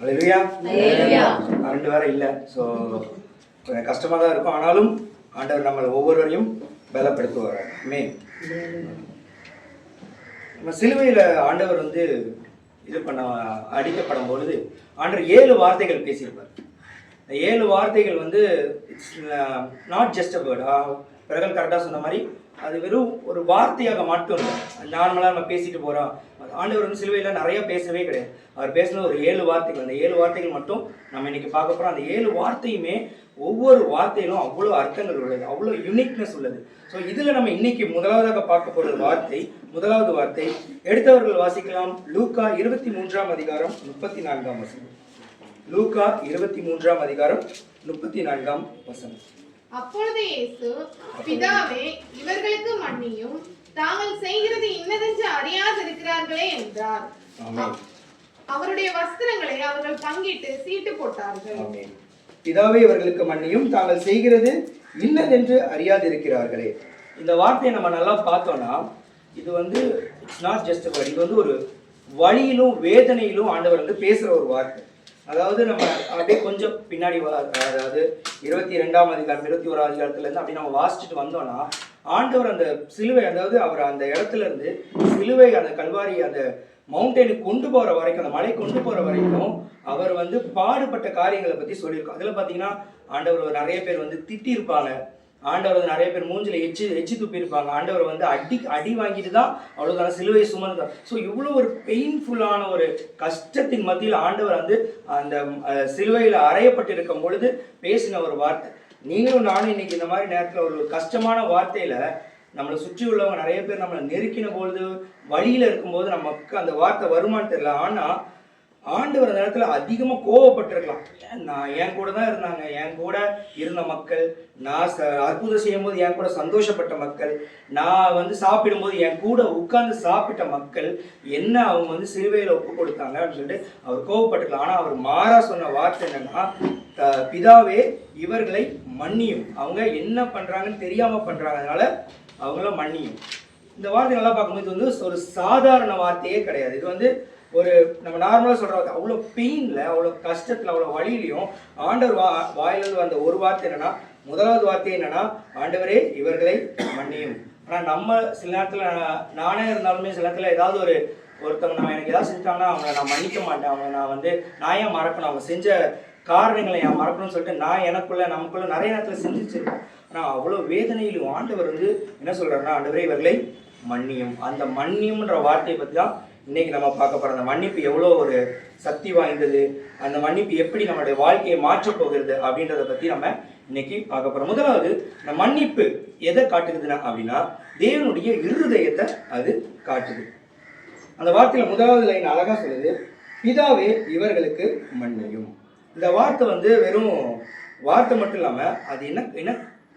அல்லேலூயா. Current வேற இல்லை, so கஷ்டமாக தான் இருக்கும். ஆனாலும் ஆண்டவர் நம்மளை ஒவ்வொருவரையும் பலப்படுத்துவார். நம்ம சிலுவையில் ஆண்டவர் வந்து இது பண்ண அடிக்கப்படும் பொழுது ஆண்டவர் 7 வார்த்தைகள் பேசியிருப்பார். இந்த 7 வார்த்தைகள் வந்து it's not just a word. பிறகு கரெக்டாக சொன்ன மாதிரி அது வெறும் ஒரு வார்த்தையாக மட்டும் இல்லை. நார்மலாக நம்ம பேசிட்டு போகிறோம். ஆண்டவர் வந்து சிலுவையில் நிறைய பேசவே கிடையாது. அவர் பேசின ஒரு 7 வார்த்தைகள். அந்த 7 வார்த்தைகள் மட்டும் நம்ம இன்னைக்கு பார்க்க போகிறோம். அந்த 7 வார்த்தையுமே ஒவ்வொரு வார்த்தையிலும் அவ்வளோ அர்த்தங்கள் உள்ளது, அவ்வளோ யூனிக்னஸ் உள்ளது. ஸோ இதில் நம்ம இன்னைக்கு முதலாவதாக பார்க்க போகிற முதலாவது வார்த்தை எடுத்தவர்கள் வாசிக்கலாம். லூக்கா 23ஆம் அதிகாரம் 34ஆம் வசனம். லூக்கா 23ஆம் அதிகாரம் 34ஆம் வசனம். அப்பொழுது இயேசு, பிதாவே, இவர்களுக்கு மன்னியும், தாங்கள் செய்கிறது இன்னதென்று அறியாதிருக்கிறார்களே என்றார். அவருடைய வஸ்திரங்களை அவர்கள் பங்கிட்டு சீட்டு போட்டார்கள். பிதாவே, இவர்களுக்கு மன்னியும், தாங்கள் செய்கிறது இன்னதென்று அறியாதிருக்கிறார்களே. இந்த வார்த்தையை நம்ம நல்லா பார்த்தோம்னா இது வந்து it's not just a word. இது வந்து ஒரு வழியிலும் வேதனையிலும் ஆண்டவர் வந்து பேசுகிற ஒரு வார்த்தை. அதாவது நம்ம அப்படியே கொஞ்சம் பின்னாடி அதாவது 22ஆம் அதிகாரம் 21ஆம் அதிகாரத்துலேருந்து அப்படி நம்ம வாசிச்சுட்டு வந்தோம்னா ஆண்டவர் அந்த சிலுவை, அதாவது அவர் அந்த இடத்துல இருந்து சிலுவை அந்த கல்வாரி அந்த மவுண்டனுக்கு கொண்டு போகிற வரைக்கும், அந்த மலை கொண்டு போகிற வரைக்கும் அவர் வந்து பாடுபட்ட காரியங்களை பற்றி சொல்லியிருக்கோம். அதில் பார்த்தீங்கன்னா ஆண்டவர் நிறைய பேர் வந்து திட்டியிருப்பாங்க. ஆண்டவர் வந்து நிறைய பேர் மூஞ்சில் எச்சி துப்பியிருப்பாங்க. ஆண்டவர் வந்து அடி வாங்கிட்டு தான் அவ்வளோதான சிலுவையை சுமந்துதான். ஸோ இவ்வளோ ஒரு பெயின்ஃபுல்லான ஒரு கஷ்டத்தின் மத்தியில் ஆண்டவர் வந்து அந்த சிலுவையில் அறையப்பட்டிருக்கும் பொழுது பேசின ஒரு வார்த்தை. நீங்களும் நானும் இன்னைக்கு இந்த மாதிரி நேரத்தில் ஒரு கஷ்டமான வார்த்தையில் நம்மளை சுற்றி உள்ளவங்க நிறைய பேர் நம்மளை நெருக்கின பொழுது, வழியில் இருக்கும்போது நமக்கு அந்த வார்த்தை வருமானு தெரியல. ஆனால் ஆண்டவர் அந்த நேரத்தில் அதிகமாக கோவப்பட்டிருக்கலாம். நான் என் கூட தான் இருந்தாங்க, என் கூட இருந்த மக்கள், நான் அற்புதம் செய்யும் போது என் கூட சந்தோஷப்பட்ட மக்கள், நான் வந்து சாப்பிடும்போது என் கூட உட்கார்ந்து சாப்பிட்ட மக்கள் என்ன அவங்க வந்து சிலுவையில் ஒப்பு கொடுத்தாங்க அப்படின்னு சொல்லிட்டு அவர் கோவப்பட்டிருக்கலாம். ஆனால் அவர் மாறா சொன்ன வார்த்தை என்னன்னா, பிதாவே, இவர்களை மன்னியும், அவங்க என்ன பண்ணுறாங்கன்னு தெரியாமல் பண்ணுறாங்க, அதனால அவங்கள மன்னியும். இந்த வார்த்தை நல்லா பார்க்கும்போது இது வந்து ஒரு சாதாரண வார்த்தையே கிடையாது. இது வந்து ஒரு நம்ம நார்மலாக சொல்கிற அவ்வளோ பெயினில், அவ்வளோ கஷ்டத்தில், அவ்வளோ வழியிலையும் ஆண்டவர் வாயிலிருந்து வந்த ஒரு வார்த்தை என்னன்னா, முதலாவது வார்த்தை என்னன்னா, ஆண்டவரே, இவர்களை மன்னியும். ஆனால் நம்ம சில நேரத்தில், நானே இருந்தாலுமே சில நேரத்தில் ஏதாவது ஒருத்தவங்க நம்ம எனக்கு ஏதாவது செஞ்சாங்கன்னா அவங்கள நான் மன்னிக்க மாட்டேன். அவங்க நான் ஏன் மறக்கணும், அவங்க செஞ்ச காரணங்களை ஏன் மறக்கணும்னு சொல்லிட்டு நான் நமக்குள்ள நிறைய நேரத்தில் செஞ்சிச்சிருக்கோம். ஆனால் அவ்வளோ வேதனையிலும் ஆண்டவர் வந்து என்ன சொல்கிறாருன்னா, ஆண்டவரே, இவர்களை மன்னியும். அந்த மன்னியும்ன்ற வார்த்தையை பற்றி தான் இன்னைக்கு நம்ம பார்க்க போகிறோம். அந்த மன்னிப்பு எவ்வளோ ஒரு சக்தி வாய்ந்தது, அந்த மன்னிப்பு எப்படி நம்மளுடைய வாழ்க்கையை மாற்றப் போகிறது அப்படின்றத பற்றி நம்ம இன்னைக்கு பார்க்க போகிறோம். முதலாவது, இந்த மன்னிப்பு எதை காட்டுக்குதுன்னா அப்படின்னா தேவனுடைய இருதயத்தை அது காட்டுது. அந்த வார்த்தையில் முதலாவது லைன் அழகா சொல்லுது, பிதாவே, இவர்களுக்கு மன்னியும். இந்த வார்த்தை வந்து வெறும் வார்த்தை மட்டும் இல்லாமல் அது என்ன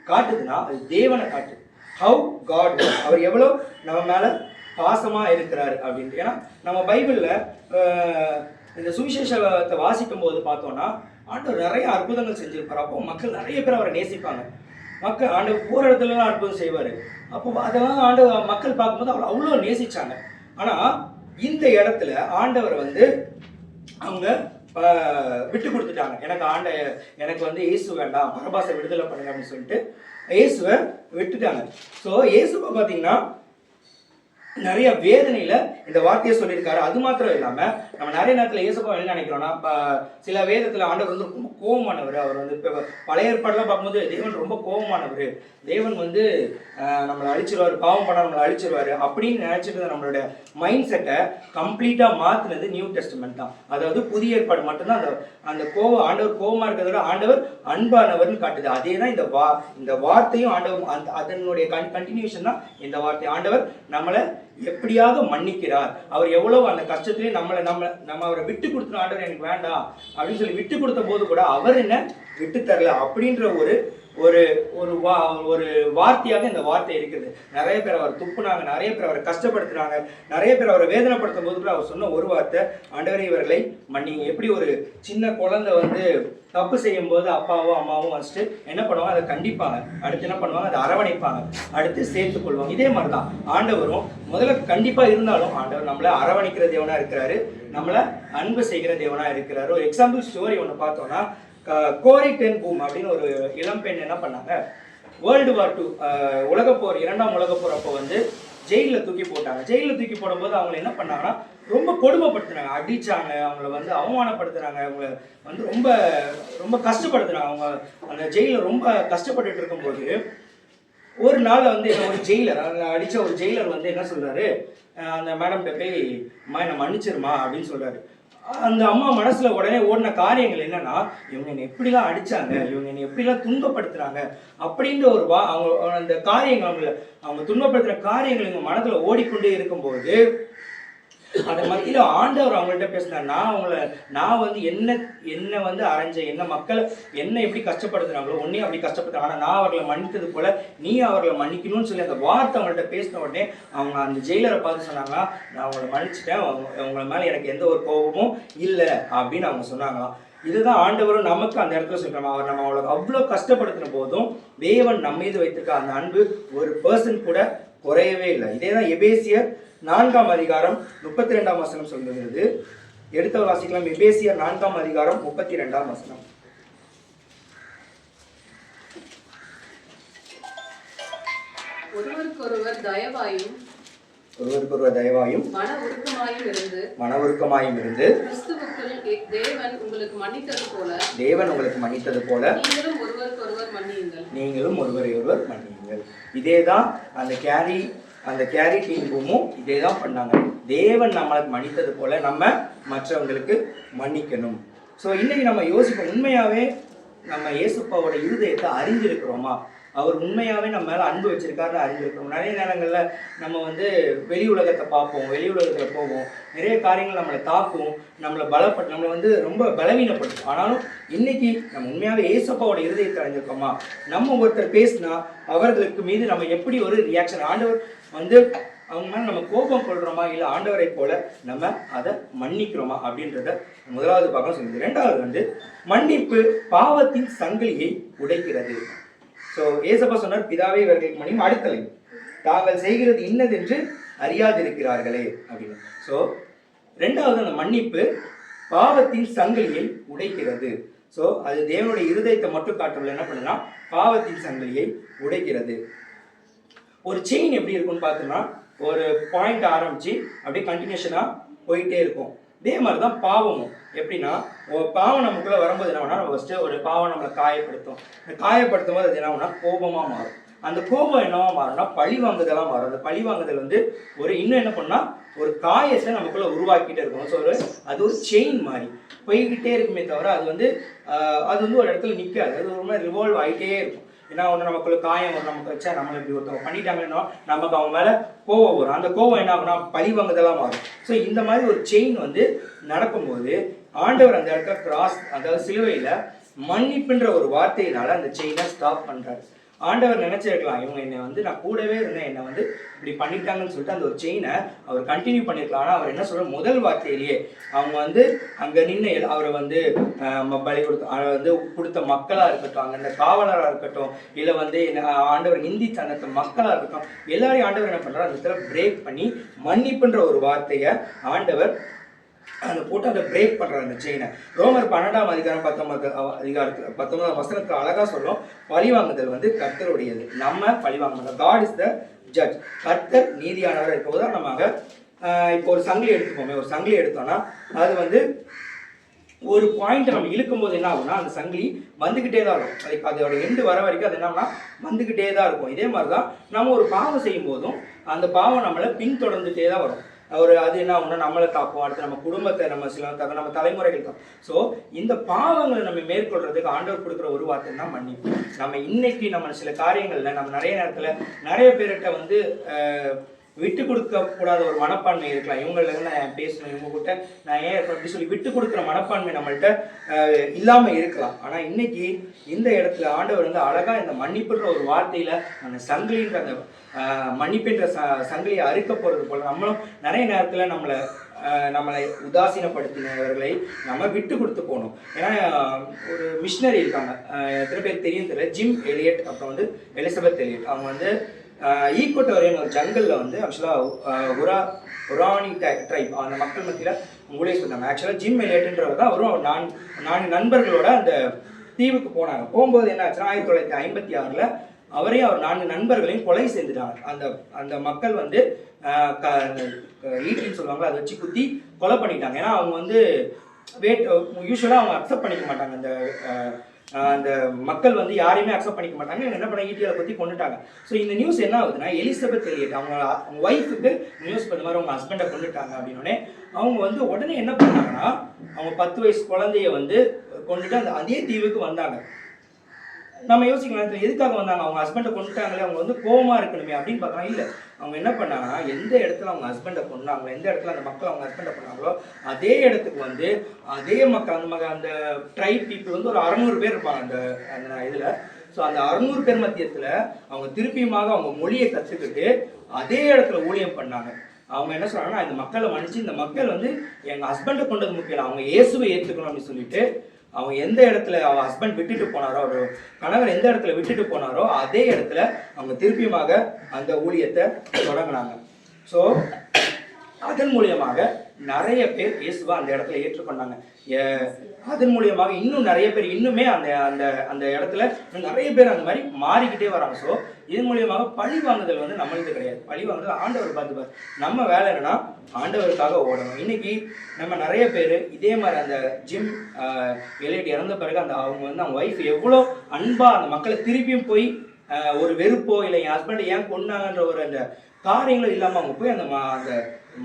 காட்டுதுன்னா அது தேவனை காட்டுது. ஹவு காட், அவர் எவ்வளோ நம்ம மேலே பாசமாக இருக்கிறாரு அப்படின்ட்டு. ஏன்னா நம்ம பைபிளில் இந்த சுவிசேஷத்தை வாசிக்கும் போது பார்த்தோன்னா ஆண்டவர் நிறைய அற்புதங்கள் செஞ்சிருப்பார். அப்போ மக்கள் நிறைய பேர் அவரை நேசிப்பாங்க. மக்கள் ஆண்டவர் போகிற இடத்துலலாம் அற்புதம் செய்வார். அப்போ அதெல்லாம் ஆண்டவர் மக்கள் பார்க்கும்போது அவர் அவ்வளோ நேசித்தாங்க. ஆனால் இந்த இடத்துல ஆண்டவர் வந்து அவங்க விட்டு கொடுத்துட்டாங்க. எனக்கு வந்து இயேசு வேண்டாம், பரபாசை விடுதலை பண்ணுங்க அப்படின்னு சொல்லிட்டு இயேசுவை விட்டுட்டாங்க. ஸோ இயேசுவை பார்த்தீங்கன்னா நிறைய வேதனையில இந்த வார்த்தையை சொல்லியிருக்காரு. அது மாத்திரம் இல்லாம நம்ம நிறைய நேரத்தில் இயேசுப்பா என்ன நினைக்கிறோம்னா, சில வேதத்துல ஆண்டவர் வந்து ரொம்ப கோபமானவர். அவர் வந்து இப்போ பழைய ஏற்பாடுலாம் பார்க்கும்போது தேவன் ரொம்ப கோபமானவர், தேவன் வந்து நம்மளை அழிச்சிருவாரு, பாவம் பண்ண நம்மளை அழிச்சிருவாரு அப்படின்னு நினைச்சிட்டு நம்மளோட மைண்ட் செட்டை கம்ப்ளீட்டா மாத்தினது நியூ டெஸ்டமெண்ட் தான். அதாவது புதிய ஏற்பாடு மட்டும்தான் அந்த ஆண்டவர் கோபமா இருக்கிறத விட ஆண்டவர் அன்பானவர்னு காட்டுது. அதே தான் இந்த வார்த்தையும் ஆண்டவர் அதனுடைய கண்டினியூஷன் தான் இந்த வார்த்தை. ஆண்டவர் நம்மளை எப்படியாக மன்னிக்கிறார், அவர் எவ்வளவு அந்த கஷ்டத்திலே நம்ம அவரை விட்டு கொடுத்துரும். ஆண்டவர் எனக்கு வேண்டாம் அப்படின்னு சொல்லி விட்டு கொடுத்த போது கூட அவர் என்ன விட்டு தரல அப்படின்ற ஒரு ஒரு ஒரு ஒரு வார்த்தையாக இந்த வார்த்தை இருக்குது. நிறைய பேர் அவர் துப்புனாங்க, நிறைய பேர் அவரை கஷ்டப்படுத்துனாங்க, நிறைய பேர் அவரை வேதனைப்படுத்தும் போது கூட அவர் சொன்ன ஒரு வார்த்தை, ஆண்டவரே இவர்களை மன்னிங்க. எப்படி ஒரு சின்ன குழந்தை வந்து தப்பு செய்யும் போது அப்பாவோ அம்மாவும் வச்சுட்டு என்ன பண்ணுவாங்க, அதை கண்டிப்பாங்க, அடுத்து என்ன பண்ணுவாங்க, அதை அரவணைப்பாங்க, அடுத்து சேர்த்துக் கொள்வாங்க. இதே மாதிரி தான் ஆண்டவரும் முதல்ல கண்டிப்பா இருந்தாலும் ஆண்டவர் நம்மளை அரவணைக்கிற தேவனா இருக்கிறாரு, நம்மளை அன்பு செய்கிற தேவனா இருக்கிறாரு. ஒரு எக்ஸாம்பிள் ஸ்டோரி ஒன்று பார்த்தோம்னா, கோரி டென் பூம் அப்படின்னு ஒரு இளம்பெண் என்ன பண்ணாங்க, வேர்ல்டு வார் 2 உலகப்போர், 2ஆம் உலகப்போர் அப்போ வந்து ஜெயிலில் தூக்கி போட்டாங்க. ஜெயிலில் தூக்கி போடும்போது அவங்க என்ன பண்ணாங்கன்னா ரொம்ப கொடுமைப்படுத்துனாங்க, அடிச்சாங்க, அவங்கள வந்து அவமானப்படுத்துனாங்க, அவங்கள வந்து ரொம்ப ரொம்ப கஷ்டப்படுத்துனாங்க. அவங்க அந்த ஜெயிலில் ரொம்ப கஷ்டப்பட்டுட்டு இருக்கும்போது ஒரு நாள் வந்து ஒரு ஜெயிலர், அடித்த ஒரு ஜெயிலர் வந்து என்ன சொல்றாரு, அந்த மேடம்கிட்ட போய் அம்மா என்னை மன்னிச்சிருமா அப்படின்னு சொல்றாரு. அந்த அம்மா மனசுல உடனே ஓடின காரியங்கள் என்னன்னா, இவங்க என்னை எப்படிலாம் அடிச்சாங்க, இவங்க என்னை எப்படிலாம் துன்பப்படுத்துறாங்க அப்படின்ற ஒரு அவங்க அந்த காரியங்கள், அவங்க துன்பப்படுத்துற காரியங்கள் இவங்க மனதுல ஓடிக்கொண்டே இருக்கும்போது அதை மத்தியில ஆண்டவர் அவங்கள்ட்ட பேசினார். நான் வந்து என்ன வந்து அரைஞ்ச என்ன மக்களை என்ன எப்படி கஷ்டப்படுத்துறாங்களோ உன்னையும் அப்படி கஷ்டப்படுத்துறாங்க, ஆனா நான் அவர்களை மன்னித்தது போல நீ அவர்களை மன்னிக்கணும்னு சொல்லி அந்த வார்த்தை அவங்கள்ட்ட பேசின உடனே அவங்க அந்த ஜெயிலரை பார்த்து சொன்னாங்க, நான் அவங்களை மன்னிச்சிட்டேன், உங்களை மேல எனக்கு எந்த ஒரு கோபமும் இல்லை அப்படின்னு அவங்க சொன்னாங்களாம். இதுதான் ஆண்டவரும் நமக்கு அந்த இடத்துல சொல்றாங்க. அவர் நம்ம அவளுக்கு அவ்வளோ கஷ்டப்படுத்தின போதும் தேவன் நம்ம மீது வைத்திருக்க அந்த அன்பு ஒரு பர்சன் கூட குறையவே இல்லை. இதேதான் எபேசியர் 4ஆம் அதிகாரம் 32ஆம் வசனம் சொல்லுகிறது. எடுத்த வாசிக்கலாம். எபேசியர் 4ஆம் அதிகாரம் 32ஆம் வசனம். ஒருவருக்கொருவர் தயவாயும் மன உருக்கமாயும் இருந்து கிறிஸ்துவுக்குள் தேவன் உங்களுக்கு மன்னித்தது போல நீங்களும் ஒருவரை ஒருவர் மன்னியுங்கள். இதேதான் அந்த கேரி டீமும் இதே தான் பண்ணாங்க. தேவன் நம்மளுக்கு மன்னித்தது போல நம்ம மற்றவங்களுக்கு மன்னிக்கணும். ஸோ இன்னைக்கு நம்ம யோசிப்போம், உண்மையாவே நம்ம இயேசுப்பாவோட இருதயத்தை அறிஞ்சிருக்கிறோமா, அவர் உண்மையாவே நம்ம மேல அன்பு வச்சிருக்காருன்னு அறிஞ்சிருக்கிறோம். நிறைய நேரங்களில் நம்ம வந்து வெளி உலகத்தை பார்ப்போம், வெளி உலகத்தில் போவோம், நிறைய காரியங்கள் நம்மளை தாக்கும், நம்மளை வந்து ரொம்ப பலவீனப்படுத்தும். ஆனாலும் இன்னைக்கு நம்ம உண்மையாவே இயேசுப்பாவோட இருதயத்தை அறிஞ்சிருக்கோமா, நம்ம ஒருத்தர் பேசினா அவர்களுக்கு மீது நம்ம எப்படி ஒரு ரியாக்ஷன், ஆண்டவர் வந்து அவங்க மேலே நம்ம கோபம் கொள்றோமா, இல்லை ஆண்டவரை போல நம்ம அதை மன்னிக்கிறோமா அப்படின்றத முதலாவது பக்கம் சொல்லுது. ரெண்டாவது வந்து மன்னிப்பு பாவத்தின் சங்கிலியை உடைக்கிறது. ஸோ ஏசப்பா சொன்னார், பிதாவே இவர்களுக்கு மன்னியும், அடுத்தலை தாங்கள் செய்கிறது இன்னதென்று அறியாதிருக்கிறார்களே அப்படின்னு. ஸோ ரெண்டாவது அந்த மன்னிப்பு பாவத்தின் சங்கிலியை உடைக்கிறது. ஸோ அது தேவனுடைய இருதயத்தை மட்டும் காட்டுறதுல என்ன பண்ணுன்னா பாவத்தின் சங்கிலியை உடைக்கிறது. ஒரு செயின் எப்படி இருக்கும்னு பார்த்தோம்னா, ஒரு பாயிண்ட் ஆரம்பிச்சு அப்படியே கண்டினியூஷனாக போயிட்டே இருக்கும். இதே மாதிரி தான் பாவமும். எப்படின்னா, பாவம் நமக்குள்ளே வரும்போது என்ன பண்ணா, நம்ம ஃபஸ்ட்டு ஒரு பாவம் நம்மளை காயப்படுத்தும். இந்த காயப்படுத்தும் போது அது என்ன பண்ணா கோபமாக மாறும். அந்த கோபம் என்னவா மாறும்னா பழி வாங்குதலாக மாறும். அந்த பழி வாங்குதல் வந்து இன்னும் என்ன பண்ணா ஒரு காயத்தை நமக்குள்ள உருவாக்கிட்டே இருக்கும். ஸோ அது ஒரு செயின் மாதிரி போய்கிட்டே இருக்குமே தவிர அது வந்து ஒரு இடத்துல நிற்காது. அது ஒரு மாதிரி ரிவால்வ் ஆகிட்டே இருக்கும். ஏன்னா ஒன்று நமக்குள்ள காயம் வரும், நமக்கு வச்சா நம்மளை இப்படி ஒருத்தவங்க பண்ணிட்டாங்கன்னா நமக்கு அவங்க மேலே கோவம் வரும். அந்த கோவம் என்ன ஆகுனா பழி வாங்குதெல்லாம் மாறும். ஸோ இந்த மாதிரி ஒரு செயின் வந்து நடக்கும்போது ஆண்டவர் அந்த இடத்துல அதாவது சிலுவையில் மன்னிப்புன்ற ஒரு வார்த்தையினால அந்த செயினை ஸ்டாப் பண்ணுறாரு. ஆண்டவர் நினைச்சிருக்கலாம், இவங்க என்னை வந்து நான் கூடவே இருந்தேன், என்னை வந்து இப்படி பண்ணிட்டாங்கன்னு சொல்லிட்டு அந்த ஒரு செயினை அவர் கண்டினியூ பண்ணியிருக்கலாம். ஆனால் அவர் என்ன சொல்ற, முதல் வார்த்தையிலேயே அவங்க வந்து அங்கே நின்று அவரை வந்து பலி கொடுத்த மக்களாக இருக்கட்டும், அங்கே இந்த காவலராக இருக்கட்டும், இல்லை வந்து ஆண்டவர் இந்தி தன்னத்த மக்களாக இருக்கட்டும், எல்லாரையும் ஆண்டவர் என்ன பண்ணுறாரு, அந்த இடத்துல பிரேக் பண்ணி மன்னிப்புன்ற ஒரு வார்த்தையை ஆண்டவர் அந்த போட்டு அதை பிரேக் பண்ணுறாங்க அந்த செயினை. ரோமர் 12ஆம் அதிகாரம் 19ஆம் வசனத்துக்கு அழகாக சொல்லும், பழிவாங்குதல் வந்து கர்த்தருடையது, நம்ம பழிவாங்க மாட்டோம். God is the judge. கர்த்தர் நீதியானவராக இருக்க உதாரணமாக இப்போ ஒரு சங்கிலி எடுத்துப்போமே, ஒரு சங்கிலி எடுத்தோம்னா அது வந்து ஒரு பாயிண்ட் நம்ம இழுக்கும் போது என்ன ஆகும்னா அந்த சங்கிலி வந்துக்கிட்டே தான் இருக்கும். அதுக்கு அதோட எண்டு வர வரைக்கும் அது என்னன்னா வந்துக்கிட்டே தான் இருக்கும். இதே மாதிரி தான் நம்ம ஒரு பாவம் செய்யும் போதும் அந்த பாவம் நம்மளை பின்தொடர்ந்துட்டே தான் வரும். அது என்ன ஆகும்னா நம்மளை தாக்கும், அடுத்து நம்ம குடும்பத்தை, நம்ம தலைமுறைகள் தான். ஸோ இந்த பாவங்களை நம்ம மேற்கொள்றதுக்கு ஆண்டவர் கொடுக்குற ஒரு வார்த்தை தான் மன்னிப்பு. நம்ம இன்னைக்கு நம்ம சில காரியங்கள்ல நம்ம நிறைய நேரத்தில் நிறைய பேர்கிட்ட வந்து விட்டு கொடுக்க கூடாத ஒரு மனப்பான்மை இருக்கலாம். இவங்களுக்கு நான் பேசணும், இவங்க கிட்ட நான் ஏன் அப்படி சொல்லி விட்டு கொடுக்குற மனப்பான்மை நம்மள்கிட்ட இல்லாமல் இருக்கலாம். ஆனால் இன்னைக்கு இந்த இடத்துல ஆண்டவர் வந்து அழகா இந்த மன்னிப்புன்ற ஒரு வார்த்தையில அந்த சங்கிலின்ற அந்த மன்னிப்புன்ற சங்கிலியை அறுக்க போறது போல நம்மளும் நிறைய நேரத்துல நம்மளை உதாசீனப்படுத்தினவர்களை நம்ம விட்டு கொடுத்து போகணும். ஏன்னா ஒரு மிஷினரி இருக்காங்க, எத்தனை பேர் தெரியும் தெரியல, ஜிம் எலியட், அப்புறம் வந்து எலிசபெத் எலியட். அவங்க வந்து ஈக்குவட்டோரியன் ஒரு ஜங்கல்ல வந்து ஆக்சுவலாக உரானி ட்ரைப் அந்த மக்கள் மத்தியில் ஊழியர் சொன்னாங்க. ஆக்சுவலாக ஜிம் எலியட்ன்றவர் தான் அவரும் நான்கு நண்பர்களோட அந்த தீவுக்கு போனாங்க. போகும்போது என்ன ஆச்சுன்னா 1956 அவரையும் அவர் 4 நண்பர்களையும் கொலை செஞ்சுட்டாங்க. அந்த மக்கள் வந்து ஈட்டின்னு சொல்லுவாங்க, அதை வச்சு குத்தி கொலை பண்ணிட்டாங்க. ஏன்னா அவங்க வந்து யூஸ்வலாக அவங்க அக்செப்ட் பண்ணிக்க மாட்டாங்க. அந்த மக்கள் வந்து யாரையுமே அக்செப்ட் பண்ணிக்க மாட்டாங்க. இவங்க என்ன பண்ண ஈட்டியால் குத்தி கொண்டுட்டாங்க. ஸோ இந்த நியூஸ் என்ன ஆகுதுன்னா, எலிசபெத் எலியட் அவங்க ஒய்ஃபுக்கு நியூஸ் பண்ண மாதிரி அவங்க ஹஸ்பண்டை கொண்டுட்டாங்க அப்படின்னோடனே அவங்க வந்து உடனே என்ன பண்ணாங்கன்னா, அவங்க 10 வயசு குழந்தைய வந்து கொண்டுட்டு அதே தீவுக்கு வந்தாங்க. நம்ம யோசிக்கலாம், எதுக்காக வந்தாங்க? அவங்க ஹஸ்பண்டை கொண்டுட்டாங்களே, அவங்க வந்து கோவமா இருக்கணுமே அப்படின்னு பார்க்கலாம். இல்லை, அவங்க என்ன பண்ணாங்கன்னா, எந்த இடத்துல அவங்க ஹஸ்பண்டை கொண்டாங்களோ, எந்த இடத்துல அந்த மக்கள் அவங்க ஹஸ்பண்டை கொண்டாங்களோ அதே இடத்துக்கு வந்து அதே மக்கள் அந்த ட்ரைப் பீப்புள் வந்து ஒரு 600 பேர் இருப்பாங்க அந்த இதில். ஸோ அந்த 600 பேர் மத்தியத்தில் அவங்க திருப்பியுமாக அவங்க மொழியை கற்றுக்கிட்டு அதே இடத்துல ஊழியம் பண்ணாங்க. அவங்க என்ன சொல்றாங்கன்னா, இந்த மக்களை மன்னிச்சு, இந்த மக்கள் வந்து எங்கள் ஹஸ்பண்டை கொண்டது முக்கியம், அவங்க இயேசுவை ஏற்றுக்கணும் அப்படின்னு சொல்லிட்டு அவங்க எந்த இடத்துல அவங்க ஹஸ்பண்ட் விட்டுட்டு போனாரோ, ஒரு கணவர் எந்த இடத்துல விட்டுட்டு போனாரோ அதே இடத்துல அவங்க திருப்பியுமாக அந்த ஊழியத்தை தொடங்கினாங்க. ஸோ அதன் மூலியமாக நிறைய பேர் இயேசுவை அந்த இடத்துல ஏற்றுக்கொண்டாங்க. அதன் மூலியமாக இன்னும் நிறைய பேர் இன்னுமே அந்த அந்த அந்த இடத்துல நிறைய பேர் அந்த மாதிரி மாறிக்கிட்டே வராங்க. ஸோ இதன் மூலியமாக பழி வாங்குதல் வந்து நம்மளுக்கு கிடையாது. பழி வாங்குதல் ஆண்டவர் பார்த்துப்பார். நம்ம வேலை என்னன்னா ஆண்டவருக்காக ஓடணும். இன்னைக்கு நம்ம நிறைய பேர் இதே மாதிரி அந்த ஜிம் எலியட் இறந்த பிறகு அவங்க வந்து அவங்க ஒய்ஃப் எவ்வளோ அன்பா அந்த மக்களை திருப்பியும் போய் ஒரு வெறுப்போ இல்லை என் ஹஸ்பண்டை ஏன் கொண்டாங்கன்ற ஒரு அந்த காரியங்களும் இல்லாமல் அவங்க போய் அந்த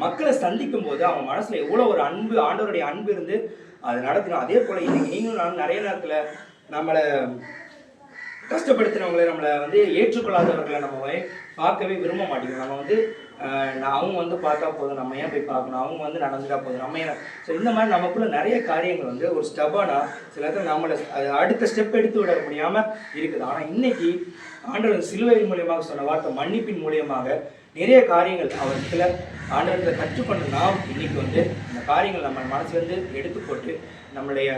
மக்களை சந்திக்கும் போது அவங்க மனசுல எவ்வளோ ஒரு அன்பு, ஆண்டவருடைய அன்பு இருந்து அதை நடத்தணும். அதே போல இன்னைக்கு நீங்களும் நான் நிறைய நேரத்தில் நம்மளை கஷ்டப்படுத்தினவங்களை, நம்மளை வந்து ஏற்றுக்கொள்ளாதவர்களை நம்ம பார்க்கவே விரும்ப மாட்டேங்கிறோம். நம்ம வந்து அவங்க வந்து பார்த்தா போதும், நம்ம ஏன் போய் பார்க்கணும், அவங்க வந்து நடந்துட்டா போதும், நம்ம ஏன். ஸோ இந்த மாதிரி நமக்குள்ள நிறைய காரியங்கள் வந்து ஒரு ஸ்டெப்பானா சில இடத்துல நம்மளை அடுத்த ஸ்டெப் எடுத்து விட முடியாமல் இருக்குது. ஆனால் இன்னைக்கு ஆண்டவர் சிலுவையின் மூலியமாக சொன்ன வார்த்தை மன்னிப்பின் மூலியமாக நிறைய காரியங்கள் அவர்கிட்ட ஆண்டவர்களை கற்றுக்கொண்டு நாம் இன்னைக்கு வந்து இந்த காரியங்கள் நம்ம மனசுலேருந்து எடுத்து போட்டு நம்மளுடைய